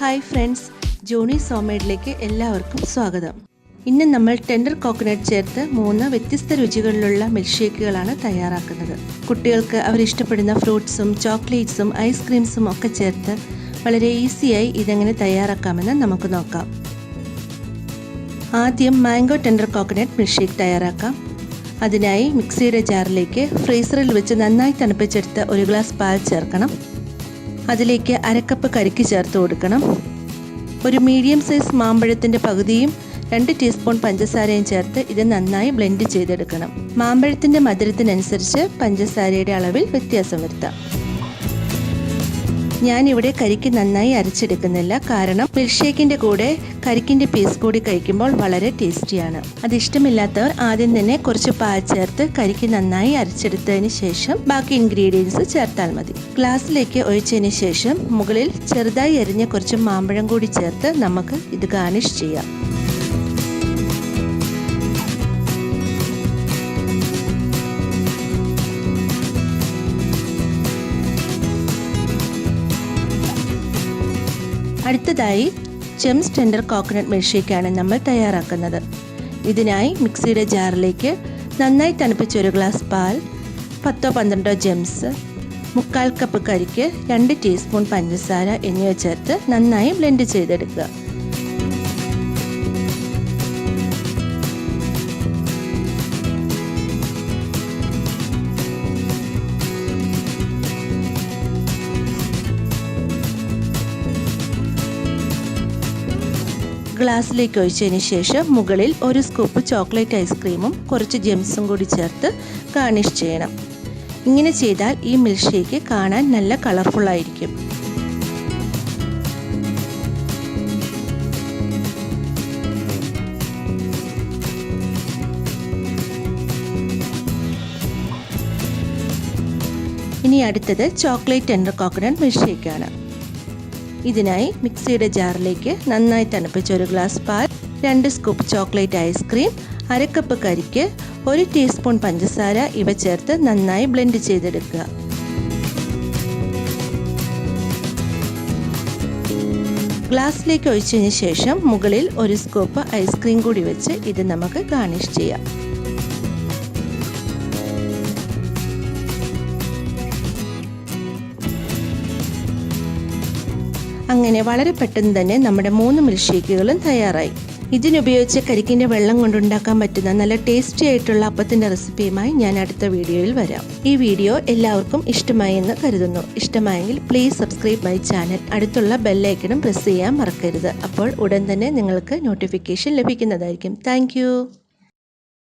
Hi friends, Jonees ഹോംമേഡിലേക്ക് എല്ലാവർക്കും സ്വാഗതം. ഇന്ന് നമ്മൾ ടെൻഡർ കോക്കനട്ട് ചേർത്ത് 3 വ്യത്യസ്ത രുചികളിലുള്ള മിൽക്ക് തയ്യാറാക്കുന്നത്. കുട്ടികൾക്ക് അവരിഷ്ടപ്പെടുന്ന ഫ്രൂട്ട്സും ചോക്ലേറ്റ്സും ഐസ്ക്രീംസും ഒക്കെ ചേർത്ത് വളരെ ഈസിയായി ഇതെങ്ങനെ തയ്യാറാക്കാമെന്ന് നമുക്ക് നോക്കാം. ആദ്യം mango tender coconut milk shake തയ്യാറാക്കാം. അതിനായി മിക്സിയുടെ ജാറിലേക്ക് ഫ്രീസറിൽ വെച്ച് നന്നായി തണുപ്പിച്ചെടുത്ത 1 ഗ്ലാസ് പാൽ ചേർക്കണം. അതിലേക്ക് 1/2 കപ്പ് കരിക്ക് ചേർത്ത് കൊടുക്കണം. ഒരു മീഡിയം സൈസ് മാമ്പഴത്തിൻ്റെ പകുതിയും 2 ടീസ്പൂൺ പഞ്ചസാരയും ചേർത്ത് ഇത് നന്നായി ബ്ലെൻഡ് ചെയ്തെടുക്കണം. മാമ്പഴത്തിൻ്റെ മധുരത്തിനനുസരിച്ച് പഞ്ചസാരയുടെ അളവിൽ വ്യത്യാസം വരുത്താം. ഞാനിവിടെ കരിക്ക് നന്നായി അരച്ചെടുക്കുന്നില്ല, കാരണം മിൽക്ക് ഷേക്കിൻ്റെ കൂടെ കരിക്കിൻ്റെ പീസ് കൂടി കഴിക്കുമ്പോൾ വളരെ ടേസ്റ്റിയാണ്. അതിഷ്ടമില്ലാത്തവർ ആദ്യം തന്നെ കുറച്ച് പാൽ ചേർത്ത് കരിക്ക് നന്നായി അരച്ചെടുത്തതിന് ശേഷം ബാക്കി ഇൻഗ്രീഡിയൻസ് ചേർത്താൽ മതി. ഗ്ലാസ്സിലേക്ക് ഒഴിച്ചതിന് ശേഷം മുകളിൽ ചെറുതായി അരിഞ്ഞ കുറച്ച് മാമ്പഴം കൂടി ചേർത്ത് നമുക്ക് ഇത് ഗാർണിഷ് ചെയ്യാം. അടുത്തതായി ജംസ് ടെൻഡർ കോക്കനട്ട് മിൽക്ക് ഷേക്കാണ് നമ്മൾ തയ്യാറാക്കുന്നത്. ഇതിനായി മിക്സിയുടെ ജാറിലേക്ക് നന്നായി തണുപ്പിച്ച 1 ഗ്ലാസ് പാൽ, 10-12 ജംസ്, 3/4 കപ്പ് കരിക്ക്, 2 ടീസ്പൂൺ പഞ്ചസാര എന്നിവ ചേർത്ത് നന്നായി ബ്ലെൻഡ് ചെയ്തെടുക്കുക. ഗ്ലാസ്സിലേക്ക് ഒഴിച്ചതിന് ശേഷം മുകളിൽ 1 സ്കൂപ്പ് ചോക്ലേറ്റ് ഐസ്ക്രീമും കുറച്ച് ജെംസും കൂടി ചേർത്ത് ഗാർണിഷ് ചെയ്യണം. ഇങ്ങനെ ചെയ്താൽ ഈ മിൽക്ക് ഷേക്ക് കാണാൻ നല്ല കളർഫുൾ ആയിരിക്കും. ഇനി അടുത്തത് ചോക്ലേറ്റ് ടെൻഡർ കോക്കനട്ട് മിൽക്ക് ഷേക്കാണ്. ഇതിനായി മിക്സിയുടെ ജാറിലേക്ക് നന്നായി തണുപ്പിച്ച 1 ഗ്ലാസ് പാൽ, 2 സ്കൂപ്പ് ചോക്ലേറ്റ് ഐസ്ക്രീം, 1/2 കപ്പ് കരിക്ക്, 1 ടീസ്പൂൺ പഞ്ചസാര ഇവ ചേർത്ത് നന്നായി ബ്ലെൻഡ് ചെയ്തെടുക്കുക. ഗ്ലാസ്സിലേക്ക് ഒഴിച്ചതിന് ശേഷം മുകളിൽ 1 സ്കൂപ്പ് ഐസ്ക്രീം കൂടി വെച്ച് ഇത് നമുക്ക് ഗാർണിഷ് ചെയ്യാം. അങ്ങനെ വളരെ പെട്ടെന്ന് തന്നെ നമ്മുടെ 3 മിൽക്ക് ഷേക്കുകളും തയ്യാറായി. ഇതിനുപയോഗിച്ച് കരിക്കിൻ്റെ വെള്ളം കൊണ്ടുണ്ടാക്കാൻ പറ്റുന്ന നല്ല ടേസ്റ്റി ആയിട്ടുള്ള അപ്പത്തിൻ്റെ റെസിപ്പിയുമായി ഞാൻ അടുത്ത വീഡിയോയിൽ വരാം. ഈ വീഡിയോ എല്ലാവർക്കും ഇഷ്ടമായി എന്ന് കരുതുന്നു. ഇഷ്ടമായെങ്കിൽ പ്ലീസ് സബ്സ്ക്രൈബ് മൈ ചാനൽ. അടുത്തുള്ള ബെല്ലൈക്കണും പ്രസ് ചെയ്യാൻ മറക്കരുത്. അപ്പോൾ ഉടൻ തന്നെ നിങ്ങൾക്ക് നോട്ടിഫിക്കേഷൻ ലഭിക്കുന്നതായിരിക്കും. താങ്ക്